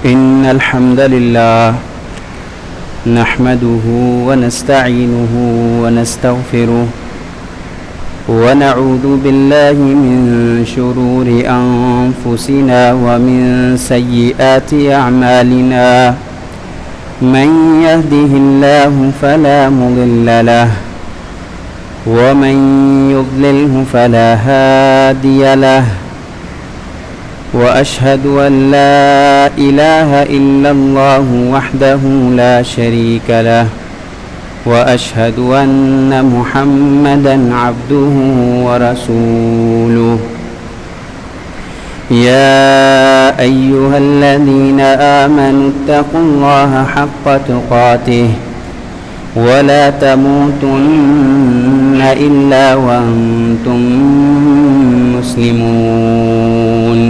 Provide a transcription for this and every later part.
إن الحمد لله نحمده ونستعينه ونستغفره ونعوذ بالله من شرور أنفسنا ومن سيئات أعمالنا من يهده الله فلا مضل له ومن يضلله فلا هادي له وأشهد أن لا إله إلا الله وحده لا شريك له وأشهد أن محمدا عبده ورسوله يا أيها الذين آمنوا اتقوا الله حق تقاته ولا تموتن إلا وأنتم مسلمون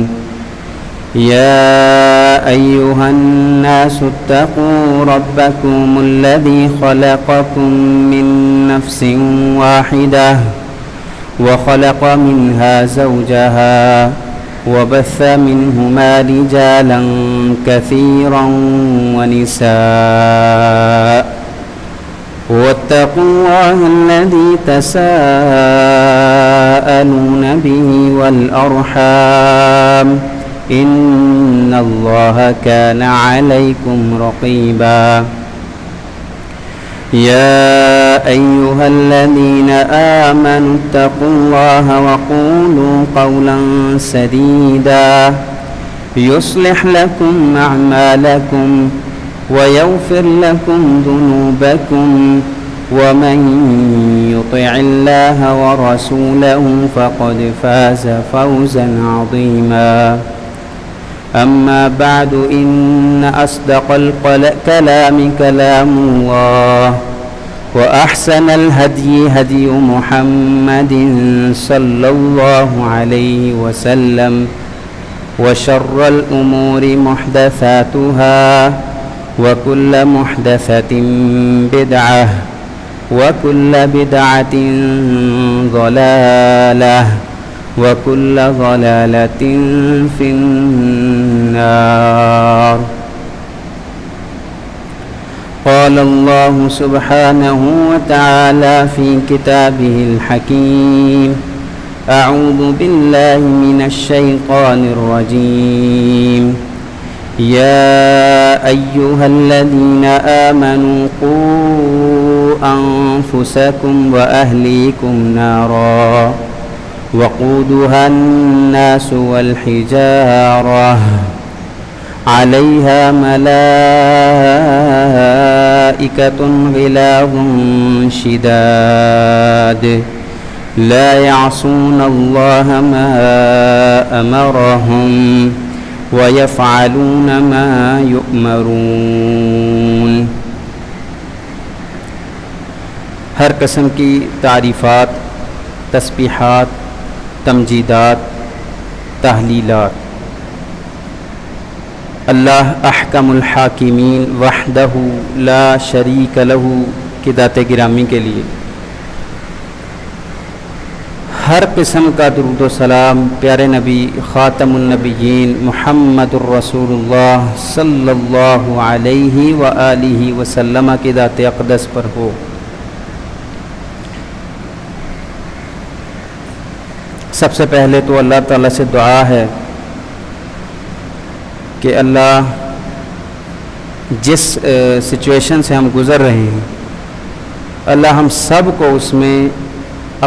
يا أيها الناس اتقوا ربكم الذي خلقكم من نفس واحدة وخلق منها زوجها وبث منهما رجالا كثيرا ونساء واتقوا الله الذي تساءلون به والأرحام إن الله كان عليكم رقيبا يا أيها الذين آمنوا اتقوا الله وقولوا قولا سديدا يصلح لكم أعمالكم ويغفر لكم ذنوبكم ومن يطع الله ورسوله فقد فاز فوزا عظيما أما بعد إن أصدق الكلام كلام الله وأحسن الهدي هدي محمد صلى الله عليه وسلم وشر الأمور محدثاتها وكل محدثة بدعة وكل بدعة ضلالة وكل ضلالة في النار. قال الله سبحانه وتعالى في كتابه الحكيم أعوذ بالله من الشيطان الرجيم يا أيها الذين آمنوا قوا أنفسكم وأهليكم نارا وقودها الناس والحجارة عليها ملائكة غلاظ شداد لا يعصون الله ما أمرهم وَيَفْعَلُونَ مَا يُؤْمَرُونَ. ہر قسم کی تعریفات، تسبیحات، تمجیدات، تحلیلات اللہ احکم الحاکمین وحدہ لا شریک لہ کی ذات گرامی کے لیے ہر قسم کا درود و سلام پیارے نبی خاتم النبیین محمد الرسول اللہ صلی اللہ علیہ وآلہ وسلم کی ذات اقدس پر ہو. سب سے پہلے تو اللہ تعالیٰ سے دعا ہے کہ اللہ جس سچویشن سے ہم گزر رہے ہیں اللہ ہم سب کو اس میں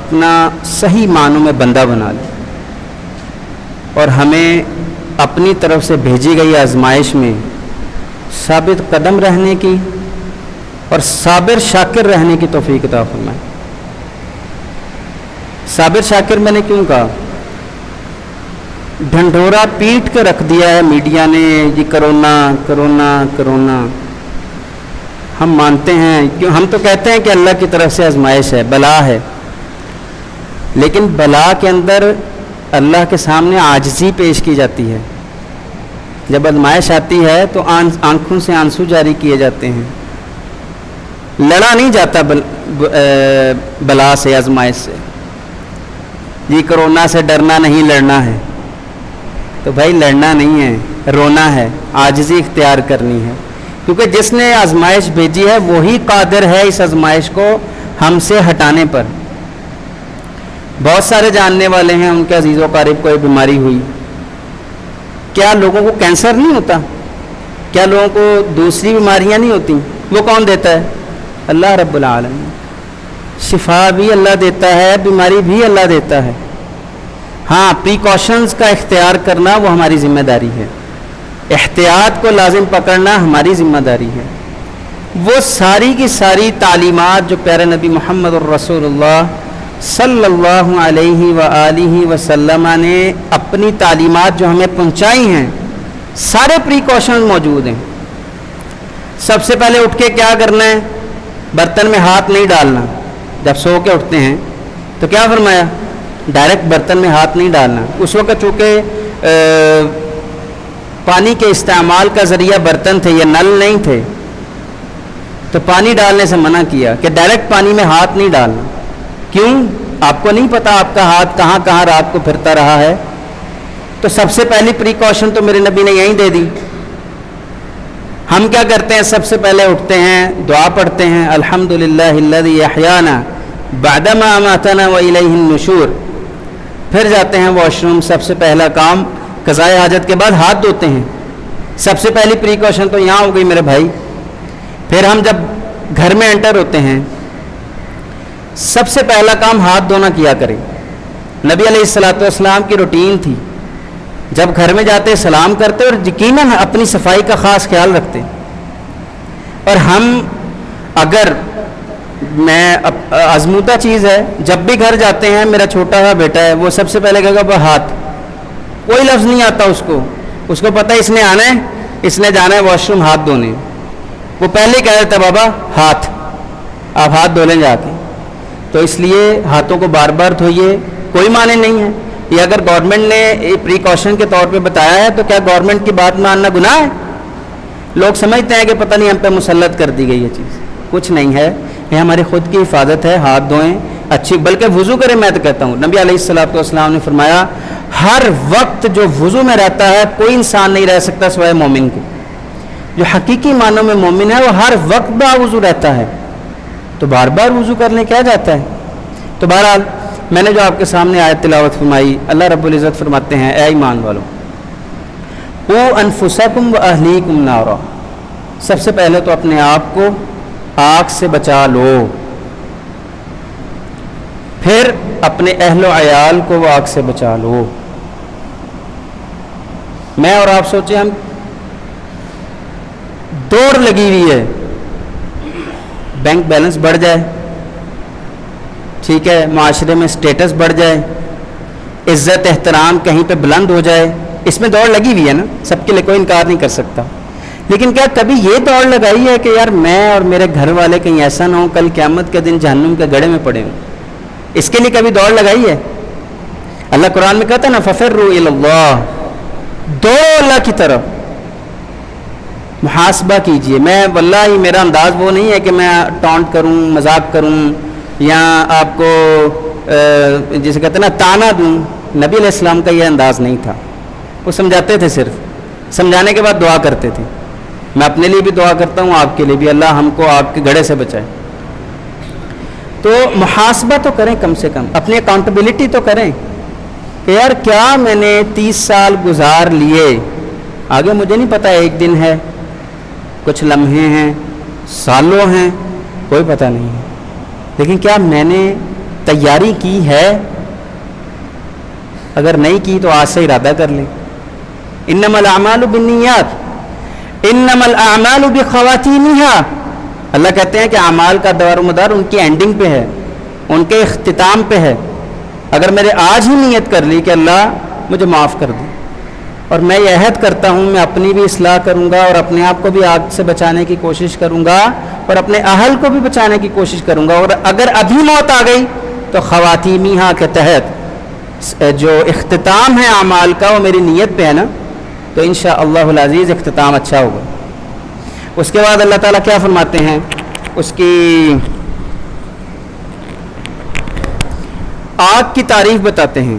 اپنا صحیح معنوں میں بندہ بنا لے اور ہمیں اپنی طرف سے بھیجی گئی آزمائش میں ثابت قدم رہنے کی اور صابر شاکر رہنے کی توفیق عطا فرمائے. صابر شاکر میں نے کیوں کہا؟ ڈھنڈورا پیٹ کے رکھ دیا ہے میڈیا نے، یہ کرونا کرونا کرونا. ہم مانتے ہیں، کیوں ہم تو کہتے ہیں کہ اللہ کی طرف سے آزمائش ہے، بلا ہے، لیکن بلا کے اندر اللہ کے سامنے عاجزی پیش کی جاتی ہے. جب آزمائش آتی ہے تو آنکھوں سے آنسو جاری کیے جاتے ہیں. لڑا نہیں جاتا بلا سے، آزمائش سے. یہ کرونا سے ڈرنا نہیں، لڑنا ہے. تو بھائی لڑنا نہیں ہے، رونا ہے, عاجزی اختیار کرنی ہے, کیونکہ جس نے آزمائش بھیجی ہے وہی قادر ہے اس آزمائش کو ہم سے ہٹانے پر. بہت سارے جاننے والے ہیں, ان کے عزیز و قریب کوئی بیماری ہوئی, کیا لوگوں کو کینسر نہیں ہوتا؟ کیا لوگوں کو دوسری بیماریاں نہیں ہوتی؟ وہ کون دیتا ہے؟ اللہ رب العالمین. شفا بھی اللہ دیتا ہے, بیماری بھی اللہ دیتا ہے. ہاں, پریکاشنز کا اختیار کرنا وہ ہماری ذمہ داری ہے, احتیاط کو لازم پکڑنا ہماری ذمہ داری ہے. وہ ساری کی ساری تعلیمات جو پیارے نبی محمد الرسول اللہ صلی اللہ علیہ وآلہ وسلم نے اپنی تعلیمات جو ہمیں پہنچائی ہیں, سارے پریکاشنز موجود ہیں. سب سے پہلے اٹھ کے کیا کرنا ہے؟ برتن میں ہاتھ نہیں ڈالنا. جب سو کے اٹھتے ہیں تو کیا فرمایا؟ ڈائریکٹ برتن میں ہاتھ نہیں ڈالنا. اس وقت چونکہ پانی کے استعمال کا ذریعہ برتن تھے, یہ نل نہیں تھے, تو پانی ڈالنے سے منع کیا کہ ڈائریکٹ پانی میں ہاتھ نہیں ڈالنا. کیوں؟ آپ کو نہیں پتا آپ کا ہاتھ کہاں کہاں رات کو پھرتا رہا ہے. تو سب سے پہلی پریکاشن تو میرے نبی نے یہیں دے دی. ہم کیا کرتے ہیں؟ سب سے پہلے اٹھتے ہیں, دعا پڑھتے ہیں, الحمدللہ الذی احیانا بعدما اماتنا والیہ النشور. پھر جاتے ہیں واش روم. سب سے پہلا کام قضائے حاجت کے بعد ہاتھ دھوتے ہیں. سب سے پہلی پریکاشن تو یہاں ہو گئی میرے بھائی. پھر ہم جب گھر میں انٹر ہوتے ہیں, سب سے پہلا کام ہاتھ دھونا کیا کریں. نبی علیہ الصلوۃ والسلام کی روٹین تھی, جب گھر میں جاتے سلام کرتے اور یقیناً اپنی صفائی کا خاص خیال رکھتے. اور ہم اگر, میں آزمودہ چیز ہے, جب بھی گھر جاتے ہیں, میرا چھوٹا سا بیٹا ہے وہ سب سے پہلے کہے گا ہاتھ. کوئی لفظ نہیں آتا اس کو پتہ ہے اس نے آنا ہے, اس نے جانا ہے واش روم ہاتھ دھونے. وہ پہلے کہہ دیتا بابا ہاتھ, آپ ہاتھ دھو لیں جا کے. تو اس لیے ہاتھوں کو بار بار دھوئیے, کوئی معنی نہیں ہے. یہ اگر گورنمنٹ نے پریکاشن کے طور پہ بتایا ہے تو کیا گورنمنٹ کی بات ماننا گناہ ہے؟ لوگ سمجھتے ہیں کہ پتہ نہیں ہم پہ مسلط کر دی گئی یہ چیز. کچھ نہیں ہے, یہ ہماری خود کی حفاظت ہے. ہاتھ دھوئیں اچھی, بلکہ وضو کریں. میں تو کہتا ہوں نبی علیہ الصلوۃ والسلام نے فرمایا ہر وقت جو وضو میں رہتا ہے کوئی انسان نہیں رہ سکتا سوائے مومن کے. جو حقیقی معنوں میں مومن ہے وہ ہر وقت با وضو رہتا ہے, تو بار بار وضو کرنے کیا جاتا ہے. تو بہرحال میں نے جو آپ کے سامنے آیت تلاوت فرمائی, اللہ رب العزت فرماتے ہیں اے ایمان والو, قوا انفسکم واہلیکم نارا. سب سے پہلے تو اپنے آپ کو آگ سے بچا لو, پھر اپنے اہل و عیال کو وہ آگ سے بچا لو. میں اور آپ سوچیں, ہم دوڑ لگی ہوئی ہے, بینک بیلنس بڑھ جائے, ٹھیک ہے, معاشرے میں سٹیٹس بڑھ جائے, عزت احترام کہیں پہ بلند ہو جائے, اس میں دوڑ لگی ہوئی ہے نا, سب کے لیے کوئی انکار نہیں کر سکتا. لیکن کیا کبھی یہ دوڑ لگائی ہے کہ یار میں اور میرے گھر والے کہیں ایسا نہ ہو کل قیامت کے دن جہنم کے گڑھے میں پڑے ہوں؟ اس کے لیے کبھی دوڑ لگائی ہے؟ اللہ قرآن میں کہتا ہے نا ففروا الی اللہ, دوڑو اللہ کی طرف, محاسبہ کیجئے. میں واللہ میرا انداز وہ نہیں ہے کہ میں ٹانٹ کروں, مذاق کروں, یا آپ کو جسے کہتے ہیں نا تانا دوں. نبی علیہ السلام کا یہ انداز نہیں تھا. وہ سمجھاتے تھے, صرف سمجھانے کے بعد دعا کرتے تھے. میں اپنے لیے بھی دعا کرتا ہوں, آپ کے لیے بھی, اللہ ہم کو آپ کے گڑھے سے بچائے. تو محاسبہ تو کریں, کم سے کم اپنی اکاؤنٹیبلٹی تو کریں کہ یار کیا میں نے 30 سال گزار لیے, آگے مجھے نہیں پتہ, ایک دن ہے, کچھ لمحے ہیں, سالوں ہیں, کوئی پتہ نہیں ہے, لیکن کیا میں نے تیاری کی ہے؟ اگر نہیں کی تو آج سے ارادہ کر لیں. انما الاعمال بالنیات انما الاعمال بخواتیمها. اللہ کہتے ہیں کہ اعمال کا دار و مدار ان کی اینڈنگ پہ ہے, ان کے اختتام پہ ہے. اگر میں نے آج ہی نیت کر لی کہ اللہ مجھے معاف کر دے, اور میں یہ عہد کرتا ہوں میں اپنی بھی اصلاح کروں گا اور اپنے آپ کو بھی آگ سے بچانے کی کوشش کروں گا اور اپنے اہل کو بھی بچانے کی کوشش کروں گا, اور اگر ابھی موت آ گئی تو خواتیمیہ کے تحت جو اختتام ہے اعمال کا وہ میری نیت پہ ہے نا, تو انشاءاللہ العزیز اختتام اچھا ہوگا. اس کے بعد اللہ تعالیٰ کیا فرماتے ہیں, اس کی آگ کی تعریف بتاتے ہیں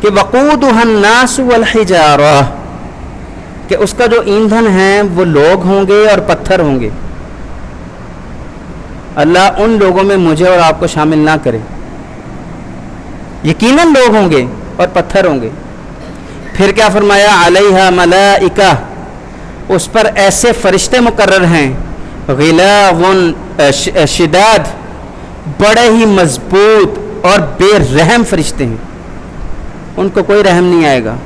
کہ وقودها الناس والحجارہ, کہ اس کا جو ایندھن ہے وہ لوگ ہوں گے اور پتھر ہوں گے. اللہ ان لوگوں میں مجھے اور آپ کو شامل نہ کرے. یقیناً لوگ ہوں گے اور پتھر ہوں گے. پھر کیا فرمایا؟ علیہا ملائکہ، اس پر ایسے فرشتے مقرر ہیں، غلاظ شداد، بڑے ہی مضبوط اور بے رحم فرشتے ہیں. ان کو کوئی رحم نہیں آئے گا.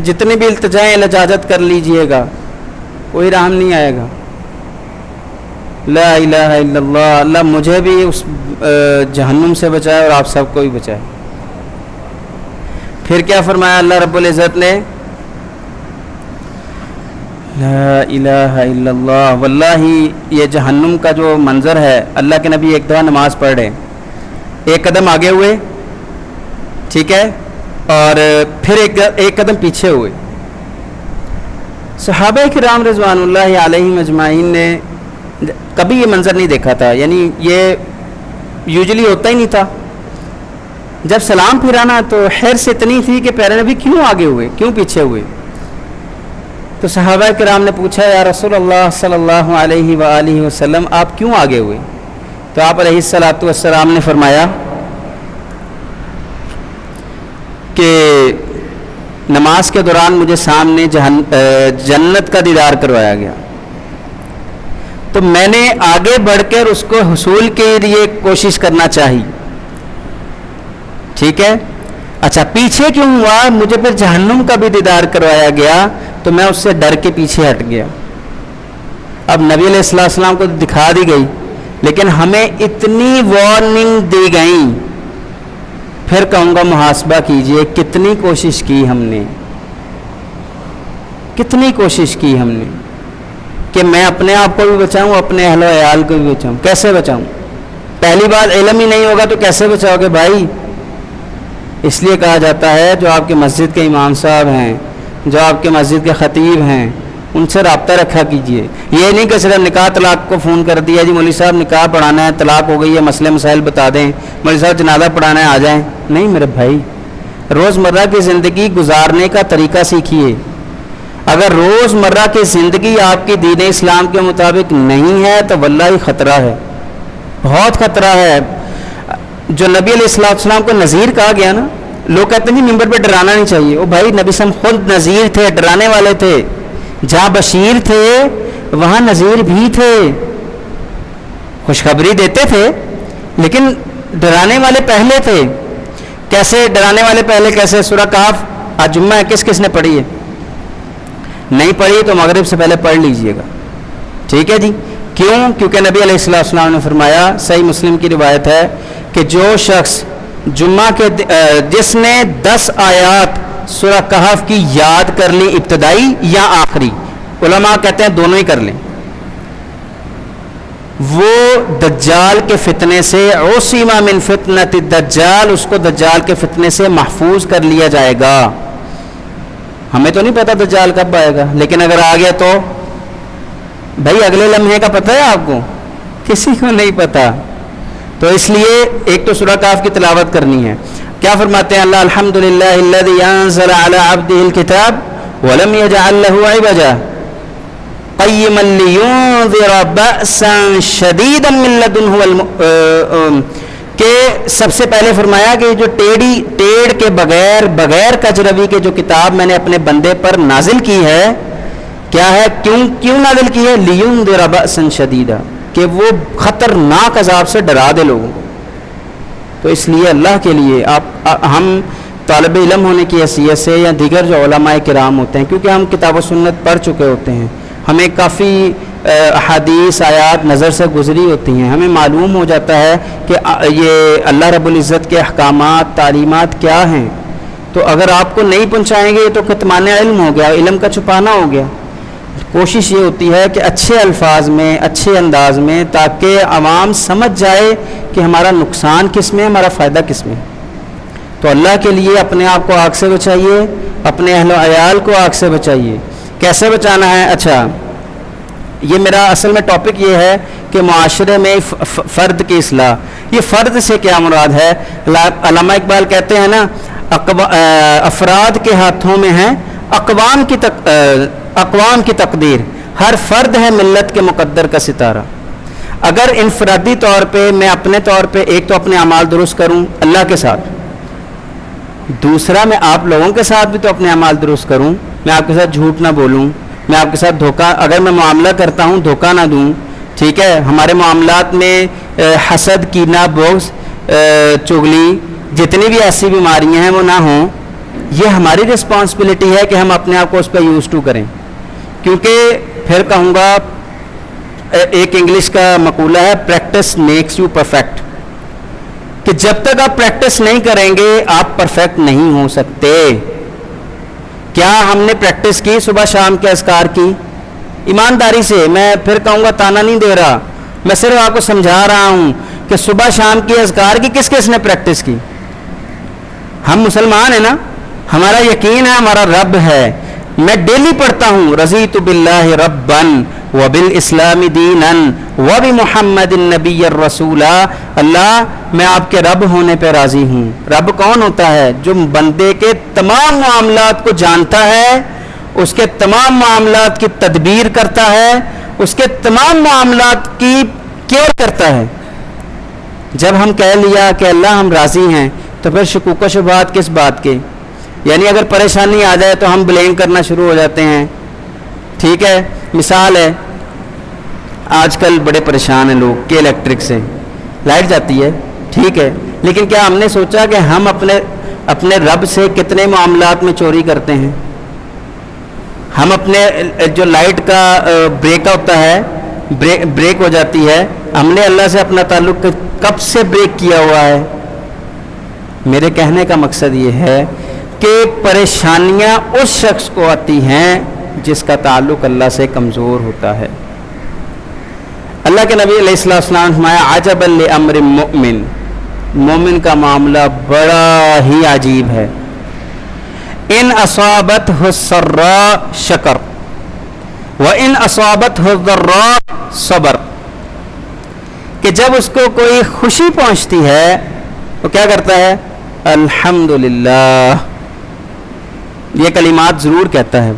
جتنی بھی التجائیں لجاجت کر لیجئے گا، کوئی رحم نہیں آئے گا. لا الہ الا اللہ. اللہ مجھے بھی اس جہنم سے بچائے اور آپ سب کو بھی بچائے. پھر کیا فرمایا اللہ رب العزت نے؟ لا الہ الا اللہ. واللہ یہ جہنم کا جو منظر ہے، اللہ کے نبی ایک دفعہ نماز پڑھ رہے، ایک قدم آگے ہوئے، ٹھیک ہے، اور پھر ایک قدم پیچھے ہوئے. صحابہ کرام رضوان اللہ علیہم اجمعین نے کبھی یہ منظر نہیں دیکھا تھا، یعنی یہ یوزلی ہوتا ہی نہیں تھا. جب سلام پھرانا تو حرص اتنی تھی کہ پیارے نبی کیوں آگے ہوئے، کیوں پیچھے ہوئے؟ تو صحابہ کرام نے پوچھا یا رسول اللہ صلی اللہ علیہ وآلہ وسلم آپ کیوں آگے ہوئے؟ تو آپ علیہ الصلاۃ والسلام نے فرمایا کہ نماز کے دوران مجھے سامنے جنت کا دیدار کروایا گیا، تو میں نے آگے بڑھ کر اس کو حصول کے لیے کوشش کرنا چاہی. ٹھیک ہے، اچھا پیچھے کیوں ہوا؟ مجھے پھر جہنم کا بھی دیدار کروایا گیا تو میں اس سے ڈر کے پیچھے ہٹ گیا. اب نبی علیہ السلام کو دکھا دی گئی، لیکن ہمیں اتنی وارننگ دی گئی. پھر کہوں گا محاسبہ کیجئے کتنی کوشش کی ہم نے، کتنی کوشش کی ہم نے کہ میں اپنے آپ کو بھی بچاؤں، اپنے اہل و عیال کو بھی بچاؤں. کیسے بچاؤں؟ پہلی بات علم ہی نہیں ہوگا تو کیسے بچاؤ گے بھائی؟ اس لیے کہا جاتا ہے جو آپ کے مسجد کے امام صاحب ہیں، جو آپ کے مسجد کے خطیب ہیں، ان سے رابطہ رکھا کیجئے. یہ نہیں کہ صرف نکاح طلاق کو فون کر دیا جی مولوی صاحب نکاح پڑھانا ہے، طلاق ہو گئی ہے، مسئلے مسائل بتا دیں، مولوی صاحب جنازہ پڑھانا ہے آ جائیں. نہیں میرے بھائی، روزمرہ کی زندگی گزارنے کا طریقہ سیکھیے. اگر روزمرہ کی زندگی آپ کی دین اسلام کے مطابق نہیں ہے تو واللہ خطرہ ہے، بہت خطرہ ہے. جو نبی علیہ السلام کو نذیر کہا گیا نا، لوگ کہتے ہیں ممبر پہ ڈرانا نہیں چاہیے. وہ بھائی نبی صلی اللہ علیہ وسلم خود نذیر تھے، ڈرانے والے تھے. جہاں بشیر تھے وہاں نذیر بھی تھے، خوشخبری دیتے تھے لیکن ڈرانے والے پہلے تھے. کیسے ڈرانے والے پہلے؟ کیسے؟ سورہ کہف آج جمعہ ہے، کس کس نے پڑھی ہے؟ نہیں پڑھی تو مغرب سے پہلے پڑھ لیجئے گا. ٹھیک ہے جی. کیوں؟ کیونکہ نبی علیہ السلام نے فرمایا، صحیح مسلم کی روایت ہے کہ جو شخص جمعہ کے جس نے 10 آیات سورہ کہف کی یاد کر لی، ابتدائی یا آخری، علماء کہتے ہیں دونوں ہی کر لیں، وہ دجال کے فتنے سے عصم من فتنۃ الدجال، اس کو دجال کے فتنے سے محفوظ کر لیا جائے گا. ہمیں تو نہیں پتا دجال کب آئے گا، لیکن اگر آ گیا تو بھائی اگلے لمحے کا پتہ ہے آپ کو؟ کسی کو نہیں پتا. تو اس لیے ایک تو سورہ کہف کی تلاوت کرنی ہے. کیا فرماتے ہیں اللہ؟ الحمدللہ الذی انزل علی عبدہ الکتاب ولم یجعل لہ عوجا قیما لینذر بأسا شدیدا من لدنہ، کہ سب سے پہلے فرمایا کہ جو ٹیڑھ کے بغیر کجروی کے جو کتاب میں نے اپنے بندے پر نازل کی ہے، کیا ہے؟ کیوں نازل کی ہے؟ لینذر بأسا شدیدا، کہ وہ خطرناک عذاب سے ڈرا دے لوگوں کو. تو اس لیے اللہ کے لیے ہم طالب علم ہونے کی حیثیت سے یا دیگر جو علماء کرام ہوتے ہیں، کیونکہ ہم کتاب و سنت پڑھ چکے ہوتے ہیں، ہمیں کافی احادیث آیات نظر سے گزری ہوتی ہیں، ہمیں معلوم ہو جاتا ہے کہ یہ اللہ رب العزت کے احکامات تعلیمات کیا ہیں. تو اگر آپ کو نہیں پہنچائیں گے تو کتمان علم ہو گیا، علم کا چھپانا ہو گیا. کوشش یہ ہوتی ہے کہ اچھے الفاظ میں، اچھے انداز میں، تاکہ عوام سمجھ جائے کہ ہمارا نقصان کس میں، ہمارا فائدہ کس میں. تو اللہ کے لیے اپنے آپ کو آگ سے بچائیے، اپنے اہل و عیال کو آگ سے بچائیے. کیسے بچانا ہے؟ اچھا یہ میرا اصل میں ٹاپک یہ ہے کہ معاشرے میں فرد کی اصلاح. یہ فرد سے کیا مراد ہے؟ علامہ اقبال کہتے ہیں نا، افراد کے ہاتھوں میں ہیں اقوام کی تقدیر، ہر فرد ہے ملت کے مقدر کا ستارہ. اگر انفرادی طور پہ میں اپنے طور پہ ایک تو اپنے اعمال درست کروں اللہ کے ساتھ، دوسرا میں آپ لوگوں کے ساتھ بھی تو اپنے اعمال درست کروں. میں آپ کے ساتھ جھوٹ نہ بولوں، میں آپ کے ساتھ دھوکہ، اگر میں معاملہ کرتا ہوں دھوکہ نہ دوں. ٹھیک ہے، ہمارے معاملات میں حسد، کینہ، بغض، چغلی، جتنی بھی ایسی بیماریاں ہیں وہ نہ ہوں. یہ ہماری رسپانسبلٹی ہے کہ ہم اپنے آپ کو اس پہ یوز ٹو کریں. کیونکہ پھر کہوں گا، ایک انگلش کا مقولہ ہے، پریکٹس میکس یو پرفیکٹ، کہ جب تک آپ پریکٹس نہیں کریں گے آپ پرفیکٹ نہیں ہو سکتے. کیا ہم نے پریکٹس کی صبح شام کے اذکار کی؟ ایمانداری سے میں پھر کہوں گا، تانا نہیں دے رہا، میں صرف آپ کو سمجھا رہا ہوں کہ صبح شام کی اذکار کی کس کس نے پریکٹس کی؟ ہم مسلمان ہیں نا، ہمارا یقین ہے ہمارا رب ہے. میں ڈیلی پڑھتا ہوں، رضیت باللہ ربا وبالاسلام دینا وبمحمد النبی الرسول. اللہ میں آپ کے رب ہونے پہ راضی ہوں. رب کون ہوتا ہے؟ جو بندے کے تمام معاملات کو جانتا ہے، اس کے تمام معاملات کی تدبیر کرتا ہے، اس کے تمام معاملات کی کیئر کرتا ہے. جب ہم کہہ لیا کہ اللہ ہم راضی ہیں، تو پھر شکوک و شبہات کس بات کے؟ یعنی اگر پریشانی آ جائے تو ہم بلیم کرنا شروع ہو جاتے ہیں. ٹھیک ہے، مثال ہے، آج کل بڑے پریشان ہیں لوگ کہ الیکٹرک سے لائٹ جاتی ہے. ٹھیک ہے، لیکن کیا ہم نے سوچا کہ ہم اپنے رب سے کتنے معاملات میں چوری کرتے ہیں؟ ہم اپنے جو لائٹ کا بریک ہوتا ہے، بریک ہو جاتی ہے، ہم نے اللہ سے اپنا تعلق کب سے بریک کیا ہوا ہے؟ میرے کہنے کا مقصد یہ ہے کہ پریشانیاں اس شخص کو آتی ہیں جس کا تعلق اللہ سے کمزور ہوتا ہے. اللہ کے نبی علیہ السلام نے فرمایا، عجبا لامر المؤمن، مومن کا معاملہ بڑا ہی عجیب ہے. ان اصابتہ السراء شکر وان اصابتہ الضراء صبر، کہ جب اس کو کوئی خوشی پہنچتی ہے وہ کیا کرتا ہے؟ الحمدللہ. یہ کلمات ضرور کہتا ہے.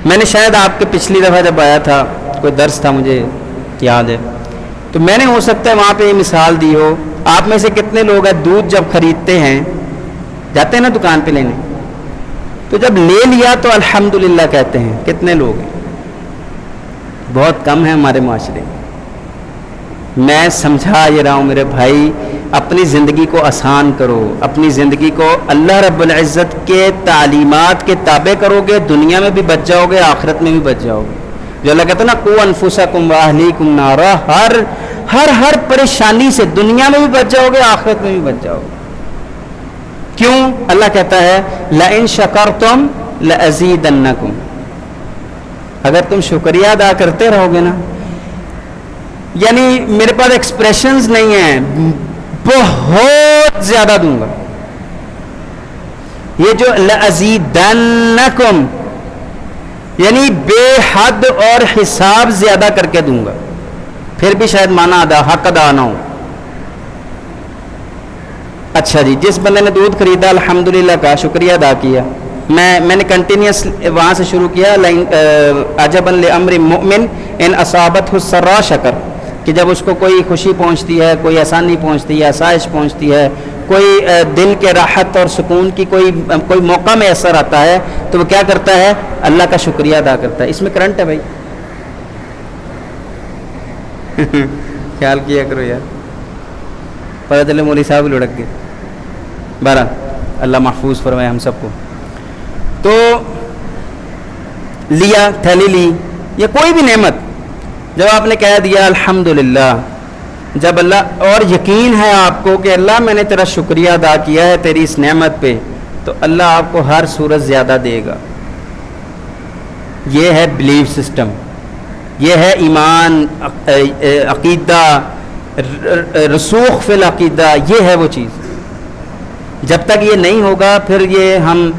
میں نے شاید آپ کے پچھلی دفعہ جب آیا تھا، کوئی درس تھا مجھے یاد ہے، تو میں نے ہو سکتا ہے وہاں پہ یہ مثال دی ہو. آپ میں سے کتنے لوگ ہیں دودھ جب خریدتے ہیں، جاتے ہیں نا دکان پہ لینے، تو جب لے لیا تو الحمدللہ کہتے ہیں؟ کتنے لوگ ہیں؟ بہت کم ہیں ہمارے معاشرے میں. میں سمجھا یہ رہا ہوں میرے بھائی، اپنی زندگی کو آسان کرو، اپنی زندگی کو اللہ رب العزت کے تعلیمات کے تابع کرو گے، دنیا میں بھی بچ جاؤ گے، آخرت میں بھی بچ جاؤ گے. جو اللہ کہتا ہے نا، قوا انفسکم واہلیکم نارا، ہر پریشانی سے دنیا میں بھی بچ جاؤ گے، آخرت میں بھی بچ جاؤ گے. کیوں؟ اللہ کہتا ہے لئن شکرتم لازیدنکم، اگر تم شکریہ ادا کرتے رہو گے نا، یعنی میرے پاس ایکسپریشنز نہیں ہیں، بہت زیادہ دوں گا. یہ جو لازیدنکم یعنی بے حد اور حساب زیادہ کر کے دوں گا. پھر بھی شاید مانا حق ادا نہ ہو. اچھا جی، جس بندے نے دودھ خریدا الحمدللہ کا شکریہ ادا کیا، میں نے کنٹینیوس وہاں سے شروع کیا، عجبا لامر المؤمن ان اصابتہ السراء شکر، کہ جب اس کو کوئی خوشی پہنچتی ہے، کوئی آسانی پہنچتی ہے، آسائش پہنچتی ہے، کوئی دل کے راحت اور سکون کی کوئی موقع میں اثر آتا ہے، تو وہ کیا کرتا ہے؟ اللہ کا شکریہ ادا کرتا ہے. اس میں کرنٹ ہے بھائی، خیال کیا کرو یار، پتہ چلے مولوی صاحب لڑک گئے. بارہ اللہ محفوظ فرمائے ہم سب کو. تو لیا، تھیلی لی یا کوئی بھی نعمت، جب آپ نے کہہ دیا الحمدللہ، جب اللہ، اور یقین ہے آپ کو کہ اللہ میں نے تیرا شکریہ ادا کیا ہے تیری اس نعمت پہ، تو اللہ آپ کو ہر صورت زیادہ دے گا. یہ ہے بلیف سسٹم، یہ ہے ایمان، عقیدہ، رسوخ فی العقیدہ، یہ ہے وہ چیز. جب تک یہ نہیں ہوگا پھر یہ ہم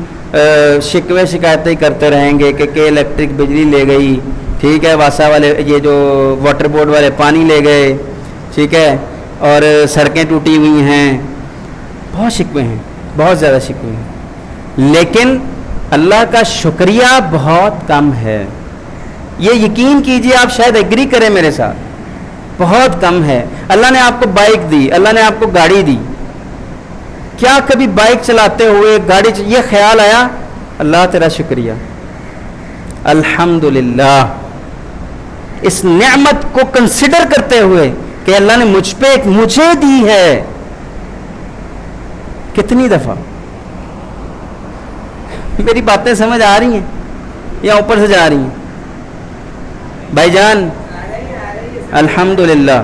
شکوے شکایتیں کرتے رہیں گے کہ الیکٹرک بجلی لے گئی، ٹھیک ہے، واسا والے یہ جو واٹر بورڈ والے پانی لے گئے، ٹھیک ہے، اور سڑکیں ٹوٹی ہوئی ہیں. بہت شکوے ہیں، بہت زیادہ شکوے ہیں. لیکن اللہ کا شکریہ بہت کم ہے. یہ یقین کیجئے، آپ شاید ایگری کریں میرے ساتھ، بہت کم ہے. اللہ نے آپ کو بائک دی، اللہ نے آپ کو گاڑی دی، کیا کبھی بائک چلاتے ہوئے یہ خیال آیا اللہ تیرا شکریہ، الحمدللہ، اس نعمت کو کنسیڈر کرتے ہوئے کہ اللہ نے مجھے دی ہے؟ کتنی دفعہ؟ میری باتیں سمجھ آ رہی ہیں یا اوپر سے جا رہی ہیں؟ بھائی جان الحمدللہ.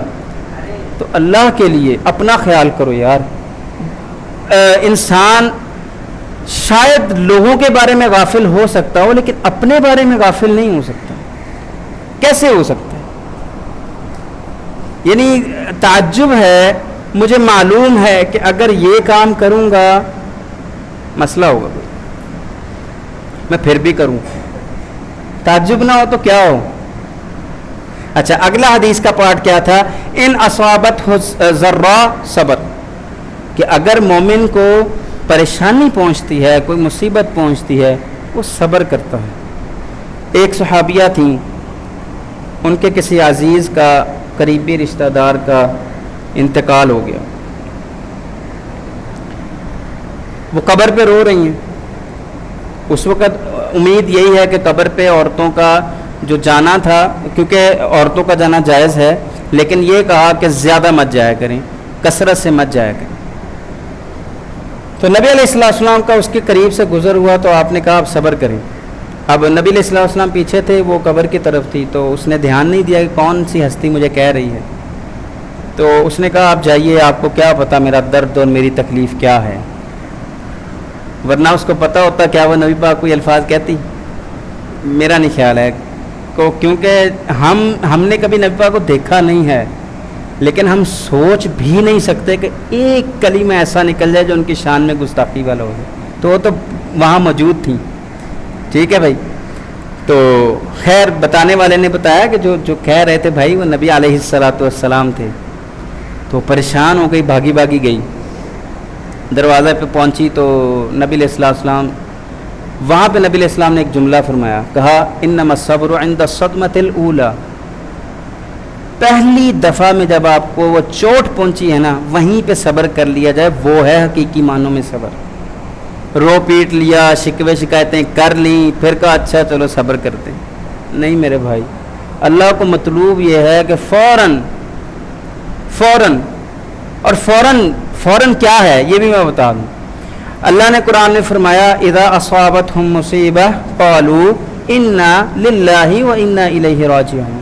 تو اللہ کے لیے اپنا خیال کرو یار. انسان شاید لوگوں کے بارے میں غافل ہو سکتا ہو لیکن اپنے بارے میں غافل نہیں ہو سکتا. کیسے ہو سکتا ہے؟ یعنی تعجب ہے. مجھے معلوم ہے کہ اگر یہ کام کروں گا مسئلہ ہوگا، میں پھر بھی کروں. تعجب نہ ہو تو کیا ہو؟ اچھا، اگلا حدیث کا پارٹ کیا تھا؟ ان اصابت ذرا صبر، کہ اگر مومن کو پریشانی پہنچتی ہے، کوئی مصیبت پہنچتی ہے، وہ صبر کرتا ہے. ایک صحابیہ تھیں، ان کے کسی عزیز کا، قریبی رشتہ دار کا انتقال ہو گیا. وہ قبر پہ رو رہی ہیں. اس وقت امید یہی ہے کہ قبر پہ عورتوں کا جو جانا تھا، کیونکہ عورتوں کا جانا جائز ہے، لیکن یہ کہا کہ زیادہ مت جایا کریں، کثرت سے مت جایا کریں. تو نبی علیہ السلام کا اس کے قریب سے گزر ہوا تو آپ نے کہا آپ صبر کریں. اب نبی علیہ السلام پیچھے تھے، وہ قبر کی طرف تھی، تو اس نے دھیان نہیں دیا کہ کون سی ہستی مجھے کہہ رہی ہے. تو اس نے کہا آپ جائیے، آپ کو کیا پتا میرا درد اور میری تکلیف کیا ہے. ورنہ اس کو پتہ ہوتا کیا وہ نبی پاک کوئی الفاظ کہتی؟ میرا نہیں خیال ہے، کیونکہ ہم نے کبھی نبی پاک کو دیکھا نہیں ہے، لیکن ہم سوچ بھی نہیں سکتے کہ ایک کلمہ ایسا نکل جائے جو ان کی شان میں گستاخی والا ہو جائے. تو وہ تو وہاں موجود تھیں. ٹھیک ہے بھائی. تو خیر بتانے والے نے بتایا کہ جو کہہ رہے تھے بھائی وہ نبی علیہ السلام تھے. تو پریشان ہو گئی، بھاگی گئی، دروازے پہ پہنچی تو نبی علیہ السلام، وہاں پہ نبی علیہ السلام نے ایک جملہ فرمایا، کہا انما الصبر عند الصدمۃ الاولى. پہلی دفعہ میں جب آپ کو وہ چوٹ پہنچی ہے نا، وہیں پہ صبر کر لیا جائے، وہ ہے حقیقی معنوں میں صبر. رو پیٹ لیا، شکوے شکایتیں کر لیں، پھر کہا اچھا چلو صبر کرتے ہیں. نہیں میرے بھائی، اللہ کو مطلوب یہ ہے کہ فوراً اور فوراً کیا ہے یہ بھی میں بتا دوں. اللہ نے قرآن میں فرمایا اذا اصابتہم مصیبہ قالوا انا للہ و انا الیہ راجعون.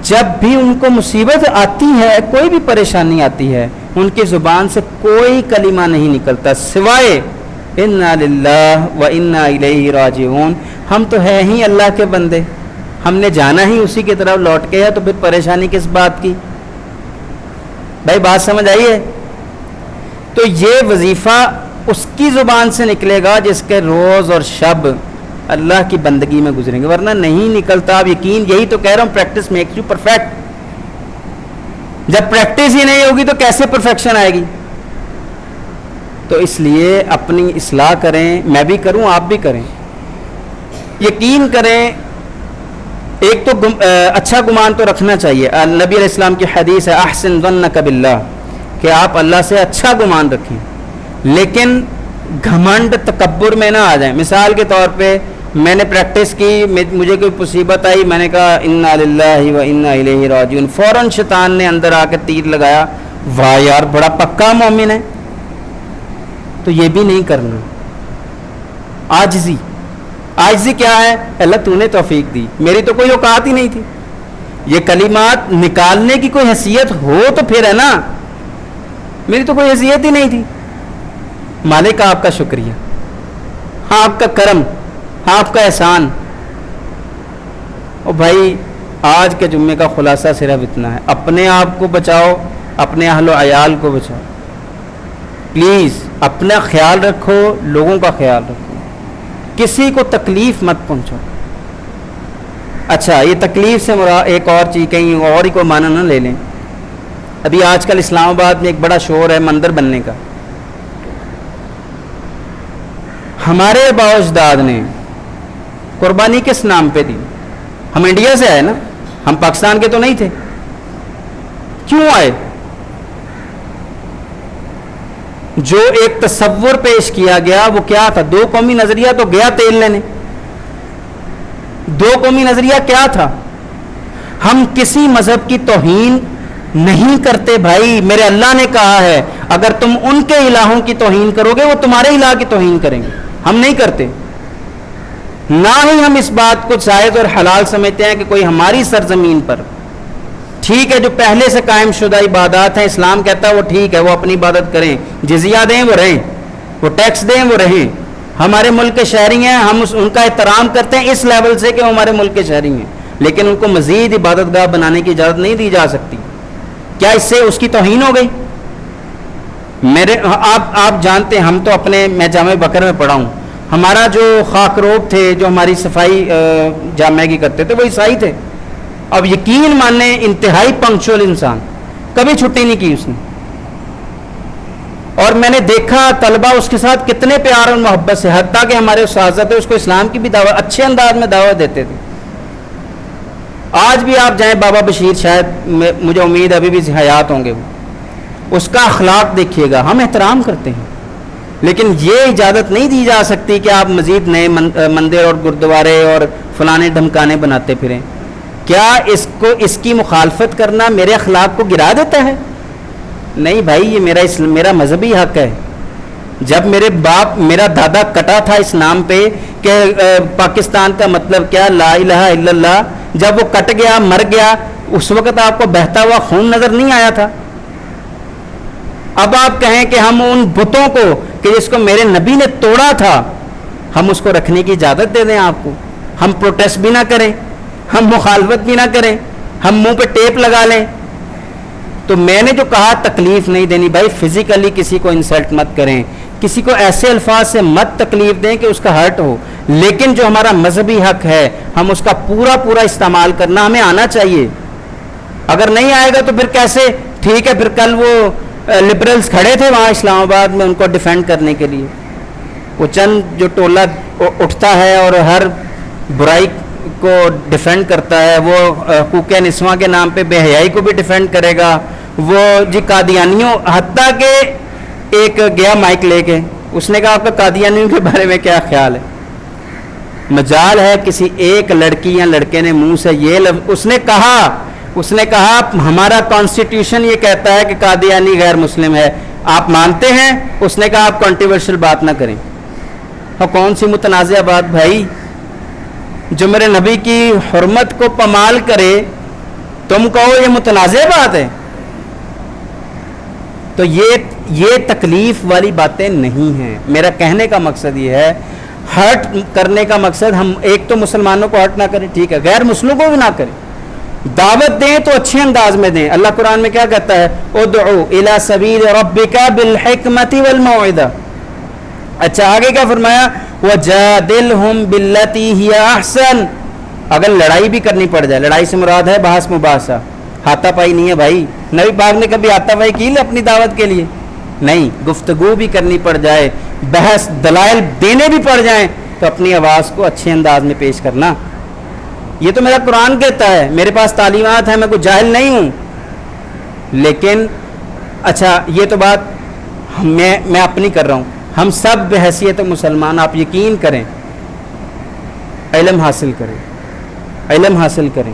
جب بھی ان کو مصیبت آتی ہے، کوئی بھی پریشانی آتی ہے، ان کی زبان سے کوئی کلمہ نہیں نکلتا سوائے انا للہ و انا الیہ راجعون. ہم تو ہیں ہی اللہ کے بندے، ہم نے جانا ہی اسی کی طرف لوٹ کے ہے، تو پھر پریشانی کس بات کی؟ بھائی بات سمجھ آئی ہے؟ تو یہ وظیفہ اس کی زبان سے نکلے گا جس کے روز اور شب اللہ کی بندگی میں گزریں گے، ورنہ نہیں نکلتا. اب یقین، یہی تو کہہ رہا ہوں، پریکٹس میکس یو پرفیکٹ. جب پریکٹس ہی نہیں ہوگی تو کیسے پرفیکشن آئے گی؟ تو اس لیے اپنی اصلاح کریں، میں بھی کروں، آپ بھی کریں. یقین کریں، ایک تو اچھا گمان تو رکھنا چاہیے. نبی علیہ السلام کی حدیث ہے احسن ظنک باللہ، کہ آپ اللہ سے اچھا گمان رکھیں، لیکن گھمنڈ تکبر میں نہ آ جائیں. مثال کے طور پہ میں نے پریکٹس کی، مجھے کوئی مصیبت آئی، میں نے کہا انا للہ و انا الیہ راجعون، فوراً شیطان نے اندر آ کے تیر لگایا، واہ یار بڑا پکا مومن ہے. تو یہ بھی نہیں کرنا. عاجزی کیا ہے؟ اللہ تو نے توفیق دی، میری تو کوئی اوقات ہی نہیں تھی. یہ کلمات نکالنے کی کوئی حیثیت ہو تو پھر ہے نا، میری تو کوئی حیثیت ہی نہیں تھی. مالک آپ کا شکریہ، ہاں آپ کا کرم، ہاں آپ کا احسان. اور بھائی آج کے جمعے کا خلاصہ صرف اتنا ہے، اپنے آپ کو بچاؤ، اپنے اہل و عیال کو بچاؤ. پلیز اپنا خیال رکھو، لوگوں کا خیال رکھو، کسی کو تکلیف مت پہنچاؤ. اچھا، یہ تکلیف سے مراد ایک اور چیز، کہیں اور ہی کوئی معنی نہ لے لیں. ابھی آج کل اسلام آباد میں ایک بڑا شور ہے مندر بننے کا. ہمارے آباء و اجداد نے قربانی کس نام پہ دی؟ ہم انڈیا سے آئے نا، ہم پاکستان کے تو نہیں تھے. کیوں آئے؟ جو ایک تصور پیش کیا گیا وہ کیا تھا؟ دو قومی نظریہ تو گیا تیل لینے. دو قومی نظریہ کیا تھا؟ ہم کسی مذہب کی توہین نہیں کرتے بھائی. میرے اللہ نے کہا ہے اگر تم ان کے الہوں کی توہین کرو گے وہ تمہارے الہ کی توہین کریں گے. ہم نہیں کرتے. نہ ہی ہم اس بات کو جائز اور حلال سمجھتے ہیں کہ کوئی ہماری سرزمین پر، ٹھیک ہے جو پہلے سے قائم شدہ عبادات ہیں، اسلام کہتا ہے وہ ٹھیک ہے، وہ اپنی عبادت کریں، جزیہ دیں وہ رہیں، وہ ٹیکس دیں وہ رہیں، ہمارے ملک کے شہری ہیں، ہم ان کا احترام کرتے ہیں اس لیول سے کہ وہ ہمارے ملک کے شہری ہیں، لیکن ان کو مزید عبادت گاہ بنانے کی اجازت نہیں دی جا سکتی. کیا اس سے اس کی توہین ہو گئی؟ آپ جانتے ہیں، ہم تو اپنے، میں جامع بکر میں پڑھا ہوں، ہمارا جو خاک روب تھے جو ہماری صفائی جامعہ کی کرتے تھے وہ عیسائی تھے. اب یقین ماننے انتہائی پنکچوئل انسان، کبھی چھٹی نہیں کی اس نے. اور میں نے دیکھا طلبہ اس کے ساتھ کتنے پیار اور محبت سے، حتیٰ کہ ہمارے اساتذہ تھے اس کو اسلام کی بھی دعوت اچھے انداز میں دعوت دیتے تھے. آج بھی آپ جائیں بابا بشیر، شاید مجھے امید ابھی بھی حیات ہوں گے، اس کا اخلاق دیکھیے گا. ہم احترام کرتے ہیں، لیکن یہ اجازت نہیں دی جا سکتی کہ آپ مزید نئے مندر اور گردوارے اور فلانے ڈھمکانے بناتے پھریں. کیا اس کی مخالفت کرنا میرے اخلاق کو گرا دیتا ہے؟ نہیں بھائی، یہ میرا مذہبی حق ہے. جب میرا دادا کٹا تھا اس نام پہ کہ پاکستان کا مطلب کیا، لا الہ الا اللہ، جب وہ کٹ گیا، مر گیا، اس وقت آپ کو بہتا ہوا خون نظر نہیں آیا تھا؟ اب آپ کہیں کہ ہم ان بتوں کو کہ جس کو میرے نبی نے توڑا تھا ہم اس کو رکھنے کی اجازت دے دیں آپ کو؟ ہم پروٹیسٹ بھی نہ کریں، ہم مخالفت بھی نہ کریں، ہم منہ پہ ٹیپ لگا لیں؟ تو میں نے جو کہا تکلیف نہیں دینی بھائی. فزیکلی کسی کو انسلٹ مت کریں، کسی کو ایسے الفاظ سے مت تکلیف دیں کہ اس کا ہرٹ ہو، لیکن جو ہمارا مذہبی حق ہے ہم اس کا پورا استعمال کرنا ہمیں آنا چاہیے. اگر نہیں آئے گا تو پھر کیسے؟ ٹھیک ہے، پھر کل وہ لبرلز کھڑے تھے وہاں اسلام آباد میں ان کو ڈیفینڈ کرنے کے لیے. وہ چند جو ٹولہ اٹھتا ہے اور ہر برائی کو ڈیفینڈ کرتا ہے، وہ حقوق نسواں کے نام پہ بے حیائی کو بھی ڈیفینڈ کرے گا. وہ جی قادیانیوں، حتیٰ کہ ایک گیا مائک لے کے، اس نے کہا آپ کا قادیانیوں کے بارے میں کیا خیال ہے؟ مجال ہے کسی ایک لڑکی یا لڑکے نے منہ سے یہ لفظ اس نے کہا ہمارا کانسٹیٹیوشن یہ کہتا ہے کہ قادیانی غیر مسلم ہے، آپ مانتے ہیں؟ اس نے کہا آپ کنٹروورشل بات نہ کریں. اور کون سی متنازع بات بھائی؟ جو میرے نبی کی حرمت کو پامال کرے تم کہو یہ متنازع بات ہے؟ تو یہ تکلیف والی باتیں نہیں ہیں. میرا کہنے کا مقصد یہ ہے، ہرٹ کرنے کا مقصد، ہم ایک تو مسلمانوں کو ہرٹ نہ کریں، ٹھیک ہے، غیر مسلموں کو بھی نہ کریں. دعوت دیں تو اچھے انداز میں دیں. اللہ قرآن میں کیا کہتا ہے؟ ادعو الی سبیل ربک بالحکمت والموعظہ. اچھا آگے کیا فرمایا؟ وجادلہم باللتی ہی احسن. اگر لڑائی بھی کرنی پڑ جائے، لڑائی سے مراد ہے بحث مباحثہ، ہاتھا پائی نہیں ہے بھائی. نبی پاک نے کبھی ہاتھا پائی کی اپنی دعوت کے لیے؟ نہیں. گفتگو بھی کرنی پڑ جائے، بحث دلائل دینے بھی پڑ جائیں تو اپنی آواز کو اچھے انداز میں پیش کرنا. یہ تو میرا قرآن کہتا ہے، میرے پاس تعلیمات ہیں، میں کوئی جاہل نہیں ہوں. لیکن اچھا یہ تو بات میں اپنی کر رہا ہوں. ہم سب بحیثیت مسلمان، آپ یقین کریں، علم حاصل کریں،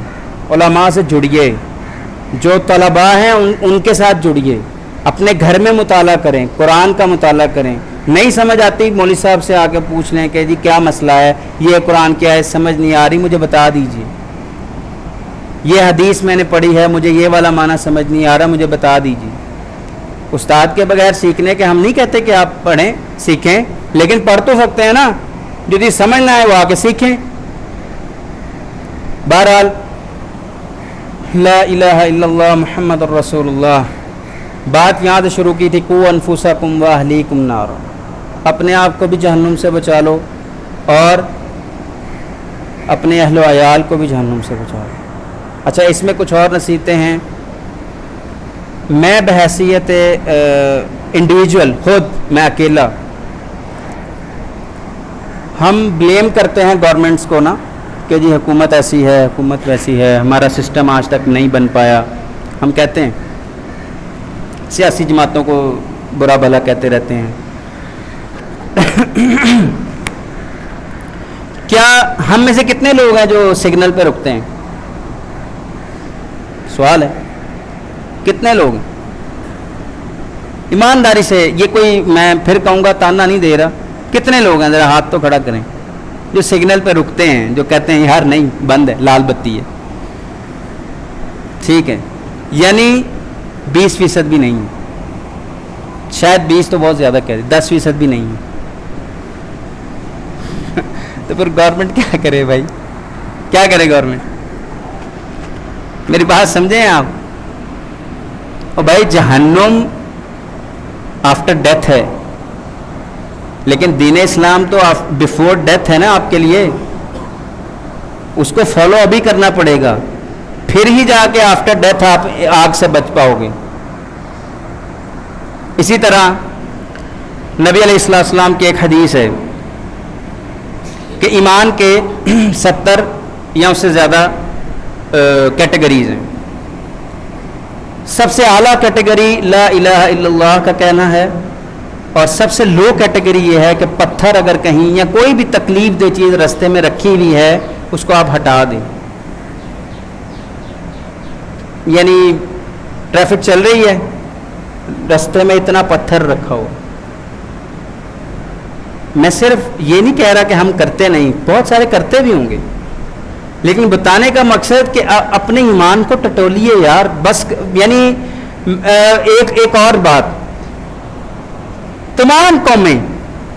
علماء سے جڑیے، جو طلباء ہیں ان کے ساتھ جڑیے، اپنے گھر میں مطالعہ کریں، قرآن کا مطالعہ کریں. نہیں سمجھ آتی مولوی صاحب سے آ کے پوچھ لیں کہ جی کیا مسئلہ ہے، یہ قرآن کیا ہے، سمجھ نہیں آ رہی، مجھے بتا دیجیے. یہ حدیث میں نے پڑھی ہے، مجھے یہ والا معنی سمجھ نہیں آ رہا، مجھے بتا دیجیے. استاد کے بغیر سیکھنے کے ہم نہیں کہتے کہ آپ پڑھیں سیکھیں، لیکن پڑھ تو سکتے ہیں نا. جو چیز سمجھنا ہے وہ آ کے سیکھیں. بہرحال لا الہ الا اللہ محمد الرسول اللہ. بات یہاں سے شروع کی تھی، قو انفسکم واہلیکم نارا. اپنے آپ کو بھی جہنم سے بچا لو اور اپنے اہل و عیال کو بھی جہنم سے بچا لو. اچھا اس میں کچھ اور نصیحتیں ہیں. میں بحیثیت انڈیویجول، خود میں اکیلا ہم بلیم کرتے ہیں گورنمنٹس کو نا کہ جی حکومت ایسی ہے، حکومت ویسی ہے، ہمارا سسٹم آج تک نہیں بن پایا. ہم کہتے ہیں سیاسی جماعتوں کو برا بھلا کہتے رہتے ہیں. کیا ہم میں سے کتنے لوگ ہیں جو سگنل پہ رکتے ہیں؟ سوال ہے. کتنے لوگ ہیں؟ ایمانداری سے، یہ کوئی میں پھر کہوں گا تانا نہیں دے رہا، کتنے لوگ ہیں ذرا ہاتھ تو کھڑا کریں جو سگنل پہ رکتے ہیں، جو کہتے ہیں یار نہیں بند ہے، لال بتی ہے. ٹھیک ہے، یعنی 20% بھی نہیں ہے، شاید 20 تو بہت زیادہ کہہ رہے، 10% بھی نہیں ہے. تو پھر گورنمنٹ کیا کرے بھائی؟ کیا کرے گورنمنٹ؟ میری بات سمجھیں آپ. اور بھائی جہنم آفٹر ڈیتھ ہے، لیکن دین اسلام تو بیفور ڈیتھ ہے نا آپ کے لیے، اس کو فالو ابھی کرنا پڑے گا، پھر ہی جا کے آفٹر ڈیتھ آپ آگ سے بچ پاؤ گے. اسی طرح نبی علیہ السلام کی ایک حدیث ہے کہ ایمان کے 70 یا اس سے زیادہ کیٹیگریز ہیں. سب سے اعلیٰ کیٹیگری لا الہ الا اللہ کا کہنا ہے، اور سب سے لو کیٹیگری یہ ہے کہ پتھر اگر کہیں یا کوئی بھی تکلیف دہ چیز رستے میں رکھی ہوئی ہے اس کو آپ ہٹا دیں. یعنی ٹریفک چل رہی ہے، رستے میں اتنا پتھر رکھا ہو. میں صرف یہ نہیں کہہ رہا کہ ہم کرتے نہیں، بہت سارے کرتے بھی ہوں گے، لیکن بتانے کا مقصد کہ اپنے ایمان کو ٹٹولیے یار بس. یعنی ایک اور بات، تمام قومیں،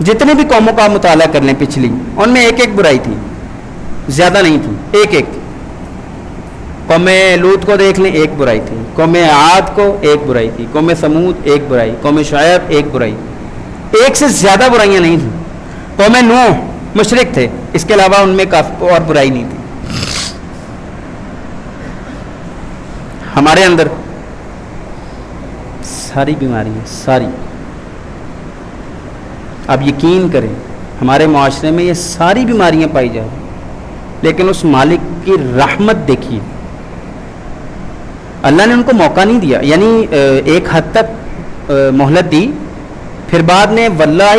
جتنی بھی قوموں کا مطالعہ کر لیں پچھلی، ان میں ایک ایک برائی تھی، زیادہ نہیں تھی، ایک ایک تھی. قوم لوط کو دیکھ لیں، ایک برائی تھی. قوم عاد کو ایک برائی تھی. قوم سمود ایک برائی. قوم شعیب ایک برائی. ایک سے زیادہ برائیاں نہیں تھیں. قوم نوح مشرک تھے، اس کے علاوہ ان میں کافی اور برائی نہیں تھی. ہمارے اندر ساری بیماریاں، ساری، آپ یقین کریں ہمارے معاشرے میں یہ ساری بیماریاں پائی جا رہی، لیکن اس مالک کی رحمت دیکھیے، اللہ نے ان کو موقع نہیں دیا. یعنی ایک حد تک مہلت دی، پھر بعد میں واللہ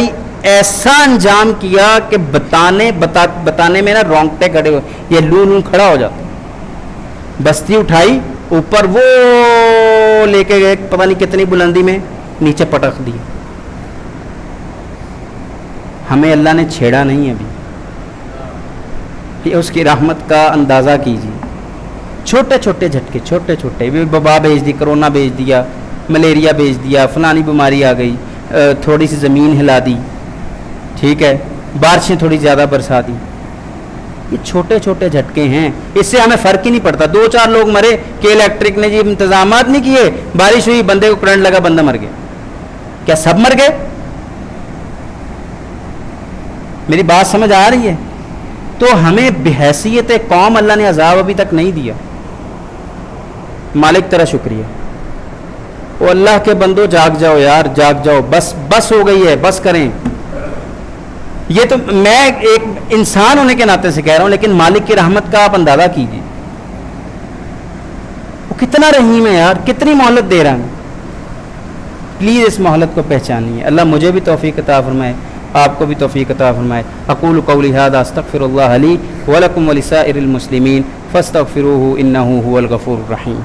ایسا انجام کیا کہ بتانے میں نا رونگٹے کھڑے ہوئے، یہ لون کھڑا ہو جاتا. بستی اٹھائی اوپر، وہ لے کے گئے پتہ نہیں کتنی بلندی میں، نیچے پٹک دی. ہمیں اللہ نے چھیڑا نہیں ابھی. یہ اس کی رحمت کا اندازہ کیجیے. چھوٹے چھوٹے جھٹکے، چھوٹے چھوٹے، وبا بھیج دی، کرونا بھیج دیا، ملیریا بھیج دیا، فلانی بیماری آ گئی، تھوڑی سی زمین ہلا دی، ٹھیک ہے، بارشیں تھوڑی زیادہ برسا دی. یہ چھوٹے چھوٹے جھٹکے ہیں، اس سے ہمیں فرق ہی نہیں پڑتا. 2-4 لوگ مرے کہ الیکٹرک نے جی انتظامات نہیں کیے، بارش ہوئی، بندے کو کرنٹ لگا، بندہ مر گیا. کیا سب مر گئے؟ میری بات سمجھ آ رہی ہے؟ تو ہمیں بحیثیت قوم اللہ نے عذاب ابھی تک نہیں دیا. مالک تیرا شکریہ. او اللہ کے بندو جاگ جاؤ یار، جاگ جاؤ، بس ہو گئی ہے، بس کریں. یہ تو میں ایک انسان ہونے کے ناطے سے کہہ رہا ہوں، لیکن مالک کی رحمت کا آپ اندازہ کیجیے، وہ کتنا رحیم ہے یار، کتنی مہلت دے رہا ہے. پلیز اس مہلت کو پہچانیے. اللہ مجھے بھی توفیق عطا فرمائے، آپ کو بھی توفیق عطا فرمائے. اقول قولی ھذا استغفر اللہ لی ولکم ولسائر المسلمین فاستغفروہ انہ ھو الغفور الرحیم.